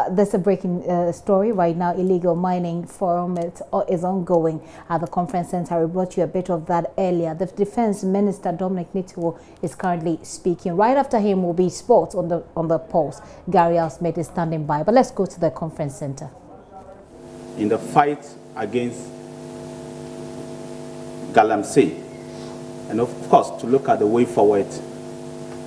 There's a breaking story right now. Illegal mining forum is ongoing at the conference center. We brought you a bit of that earlier. The Defense Minister Dominic Nitiwul is currently speaking. Right after him will be sports on the pulse. Gary Smith is standing by. But let's go to the conference center. In the fight against Galamsey, and of course to look at the way forward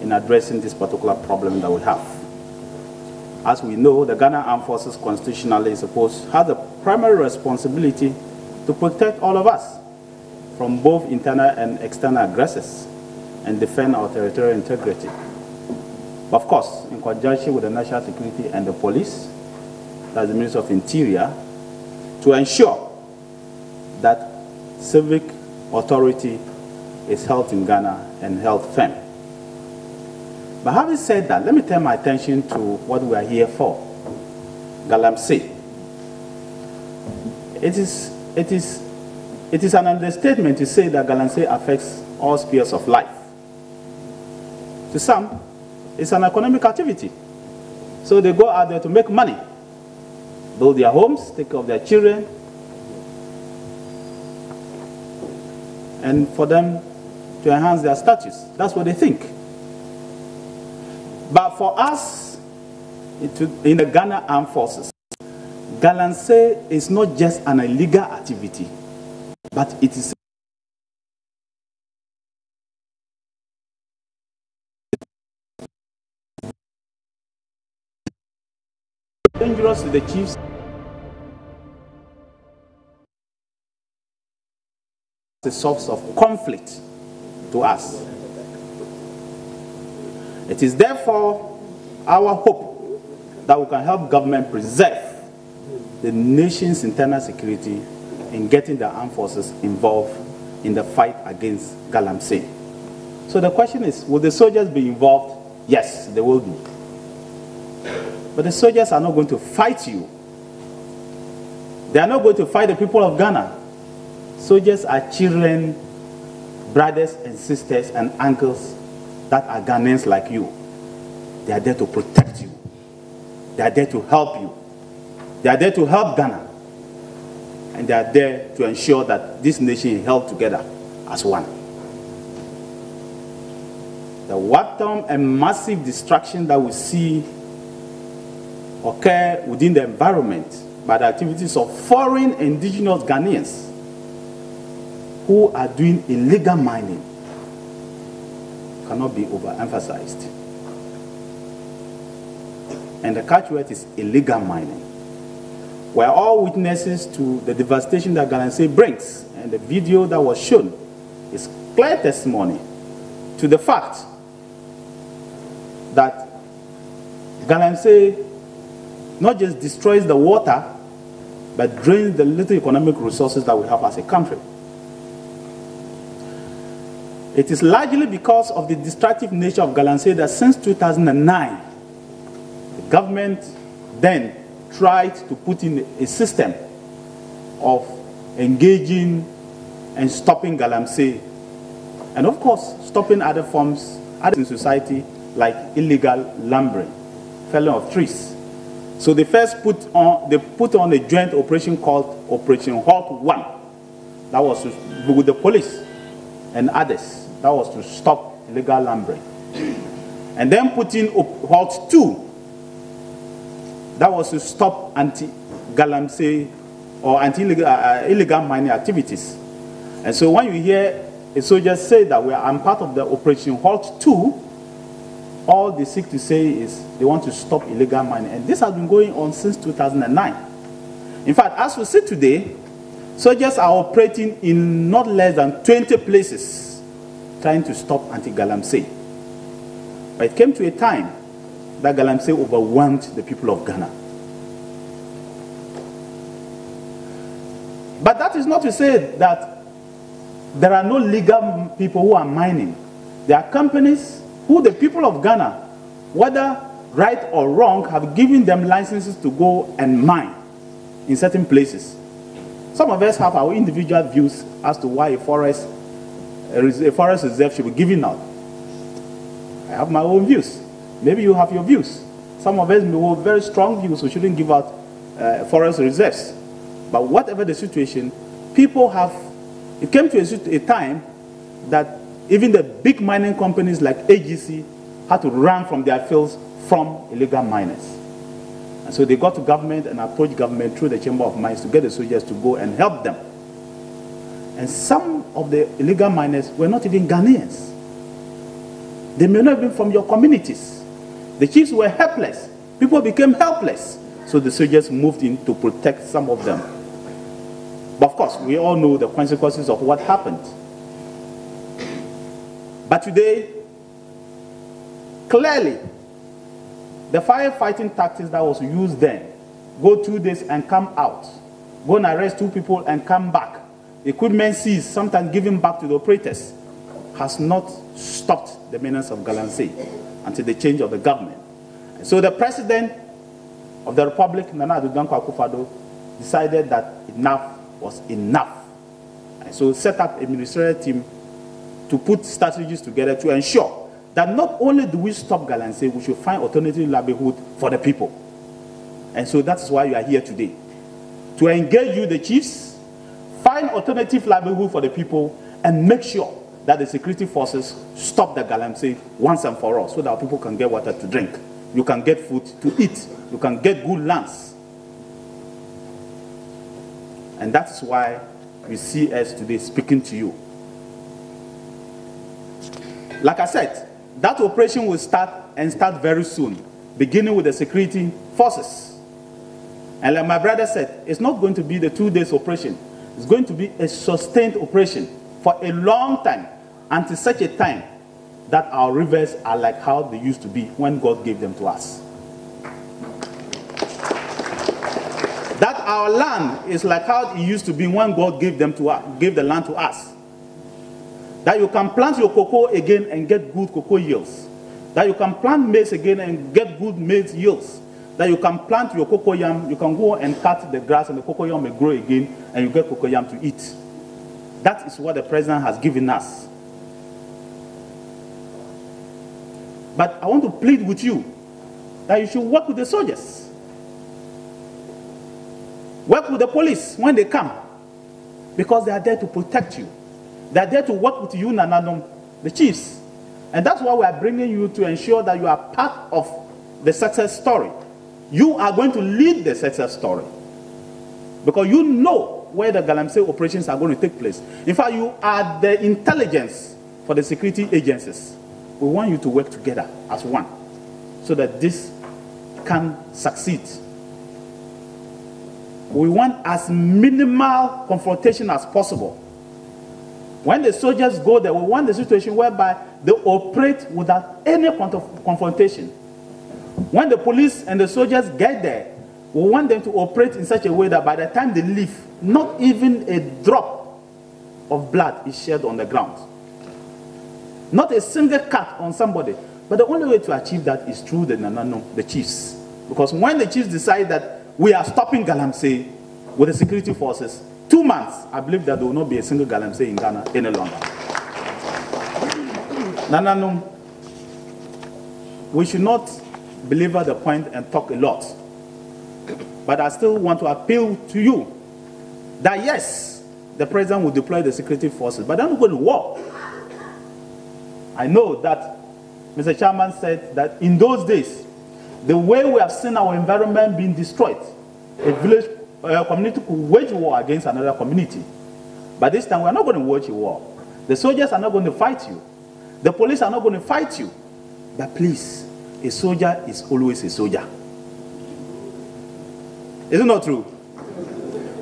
in addressing this particular problem that we have. As we know, the Ghana Armed Forces constitutionally has the primary responsibility to protect all of us from both internal and external aggressors and defend our territorial integrity. Of course, in conjunction with the National Security and the police, that's the Ministry of Interior, to ensure that civic authority is held in Ghana and held firm. But having said that, let me turn my attention to what we are here for. Galamsey. It is an understatement to say that Galamsey affects all spheres of life. To some, it's an economic activity. So they go out there to make money, build their homes, take care of their children, and for them to enhance their status. That's what they think. But for us, in the Ghana Armed Forces, Galamsey is not just an illegal activity, but it is dangerous to the chiefs. The source of conflict to us. It is therefore our hope that we can help government preserve the nation's internal security in getting the armed forces involved in the fight against Galamsey. So the question is, will the soldiers be involved? Yes, they will be. But the soldiers are not going to fight you. They are not going to fight the people of Ghana. Soldiers are children, brothers and sisters and uncles that are Ghanaians like you. They are there to protect you. They are there to help you. They are there to help Ghana. And they are there to ensure that this nation is held together as one. The wanton and massive destruction that we see occur within the environment by the activities of foreign indigenous Ghanaians who are doing illegal mining cannot be overemphasized. And the catchword is illegal mining. We are all witnesses to the devastation that Galamsey brings, and the video that was shown is clear testimony to the fact that Galamsey not just destroys the water, but drains the little economic resources that we have as a country. It is largely because of the destructive nature of Galamsey that since 2009, the government then tried to put in a system of engaging and stopping Galamsey, and of course stopping other forms in society like illegal lumbering, felling of trees. So they first put on a joint operation called Operation Halt 1. That was with the police and others. That was to stop illegal lumbering. And then put in Halt 2. That was to stop anti-Galamsey or illegal mining activities. And so when you hear a soldier say that I'm part of the Operation Halt 2, all they seek to say is they want to stop illegal mining. And this has been going on since 2009. In fact, as we see today, soldiers are operating in not less than 20 places trying to stop anti-Galamsey. But it came to a time that Galamsey overwhelmed the people of Ghana. But that is not to say that there are no legal people who are mining. There are companies who the people of Ghana, whether right or wrong, have given them licenses to go and mine in certain places. Some of us have our individual views as to why a forest reserve should be given out. I have my own views. Maybe you have your views. Some of us may hold very strong views, we shouldn't give out forest reserves. But whatever the situation, people have, it came to a time that even the big mining companies like AGC had to run from their fields from illegal miners. And so they got to government and approached government through the Chamber of Mines to get the soldiers to go and help them. And some of the illegal miners were not even Ghanaians. They may not have been from your communities. The chiefs were helpless. People became helpless. So the soldiers moved in to protect some of them. But of course, we all know the consequences of what happened. But today, clearly, the firefighting tactics that was used then, go 2 days and come out, go and arrest 2 people and come back, equipment seized, sometimes given back to the operators, has not stopped the menace of Galamsey until the change of the government. And so the president of the Republic, Nana Addo Dankwa Akufo-Addo, decided that enough was enough. And so set up a ministerial team to put strategies together to ensure that not only do we stop Galamsey, we should find alternative livelihood for the people. And so that's why you are here today. To engage you, the chiefs, find alternative livelihood for the people, and make sure that the security forces stop the Galamsey once and for all, so that people can get water to drink. You can get food to eat. You can get good lands. And that's why you see us today speaking to you. Like I said, that operation will start very soon, beginning with the security forces. And like my brother said, it's not going to be the 2 days operation. It's going to be a sustained operation for a long time, until such a time that our rivers are like how they used to be when God gave them to us. That our land is like how it used to be when God gave them to us, gave the land to us. That you can plant your cocoa again and get good cocoa yields. That you can plant maize again and get good maize yields. That you can plant your cocoa yam, you can go and cut the grass and the cocoa yam will grow again and you get cocoa yam to eat. That is what the president has given us. But I want to plead with you that you should work with the soldiers. Work with the police when they come, because they are there to protect you. They are there to work with you, Nananum, the chiefs. And that's why we are bringing you to ensure that you are part of the success story. You are going to lead the success story, because you know where the Galamsey operations are going to take place. In fact, you are the intelligence for the security agencies. We want you to work together as one, so that this can succeed. We want as minimal confrontation as possible. When the soldiers go there, we want the situation whereby they operate without any confrontation. When the police and the soldiers get there, we want them to operate in such a way that by the time they leave, not even a drop of blood is shed on the ground. Not a single cut on somebody. But the only way to achieve that is through the chiefs. Because when the chiefs decide that we are stopping Galamsey with the security forces, 2 months, I believe that there will not be a single Galamsey in Ghana any longer. Nananum, we should not belabor the point and talk a lot. But I still want to appeal to you that yes, the president will deploy the security forces, but they're not going to war. I know that Mr. Chairman said that in those days, the way we have seen our environment being destroyed, a village community could wage war against another community. But this time, we're not going to wage a war. The soldiers are not going to fight you. The police are not going to fight you. But please, a soldier is always a soldier. Is it not true?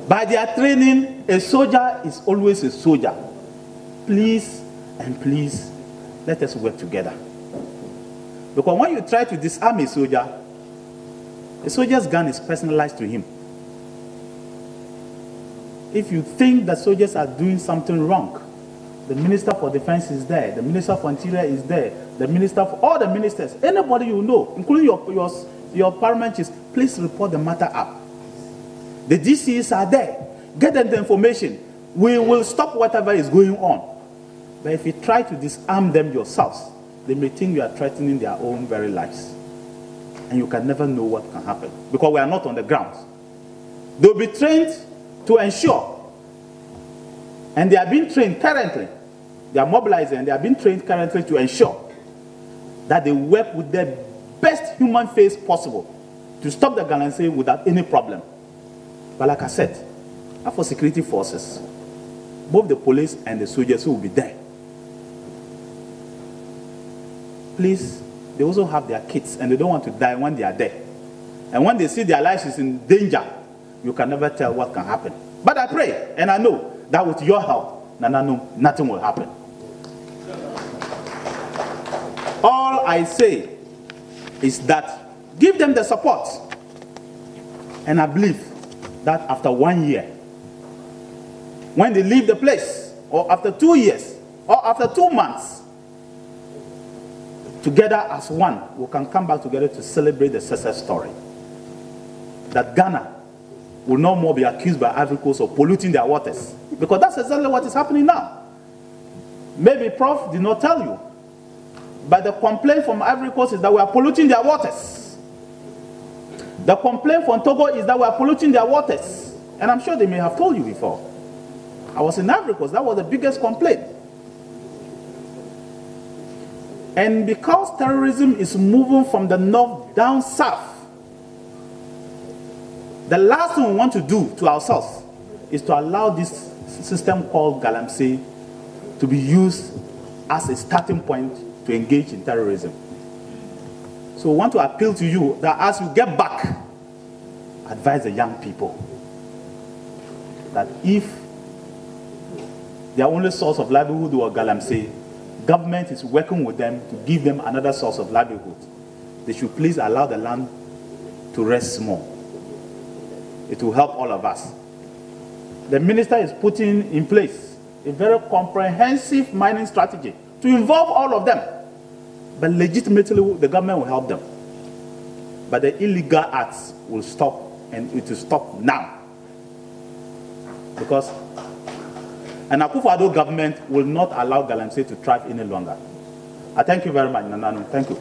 By their training, a soldier is always a soldier. Please and please, let us work together. Because when you try to disarm a soldier's gun is personalized to him. If you think that soldiers are doing something wrong, the Minister for Defense is there, the Minister for Interior is there, the Minister for all the ministers, anybody you know, including your parliament chiefs, please report the matter up. The DCs are there. Get them the information. We will stop whatever is going on. But if you try to disarm them yourselves, they may think you are threatening their own very lives. and you can never know what can happen because we are not on the ground. They'll be trained to ensure, and they are being trained currently. They are mobilizing and they are being trained currently to ensure that they work with the best human face possible to stop the Galamsey without any problem. But like I said, for security forces, both the police and the soldiers who will be there, please, they also have their kids and they don't want to die when they are there. And when they see their lives is in danger, you can never tell what can happen. But I pray and I know that with your help, nothing will happen. All I say is that give them the support. And I believe that after 1 year, when they leave the place, or after 2 years, or after 2 months, together as one, we can come back together to celebrate the success story. That Ghana will no more be accused by Ivory Coast of polluting their waters. Because that's exactly what is happening now. Maybe Prof did not tell you, but the complaint from Ivory Coast is that we are polluting their waters. The complaint from Togo is that we are polluting their waters. And I'm sure they may have told you before. I was in Ivory Coast, that was the biggest complaint. And because terrorism is moving from the north down south, the last thing we want to do to ourselves is to allow this system called Galamsey to be used as a starting point to engage in terrorism. So we want to appeal to you that as you get back, advise the young people that if their only source of livelihood was Galamsey, government is working with them to give them another source of livelihood. They should please allow the land to rest more. It will help all of us. The minister is putting in place a very comprehensive mining strategy to involve all of them. But legitimately, the government will help them. But the illegal acts will stop, and it will stop now. Because an Akufo-Addo government will not allow Galamsey to thrive any longer. I thank you very much, Nananu. Thank you.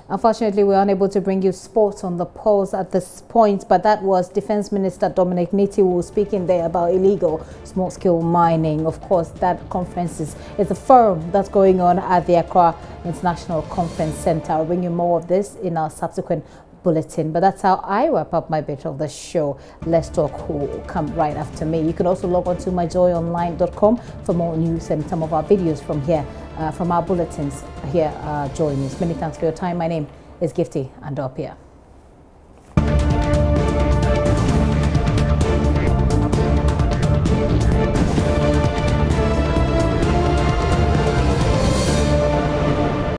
Unfortunately, we're unable to bring you sports on the pulse at this point, but that was Defense Minister Dominic Nitiwul speaking there about illegal small-scale mining. Of course, that conference is a forum that's going on at the Accra International Conference Center. I'll bring you more of this in our subsequent bulletin, but that's how I wrap up my bit of the show. Let's Talk Who will come right after me. You can also log on to myjoyonline.com for more news and some of our videos from here, from our bulletins here, JoyNews. Many thanks for your time. My name is Gifty Andopia.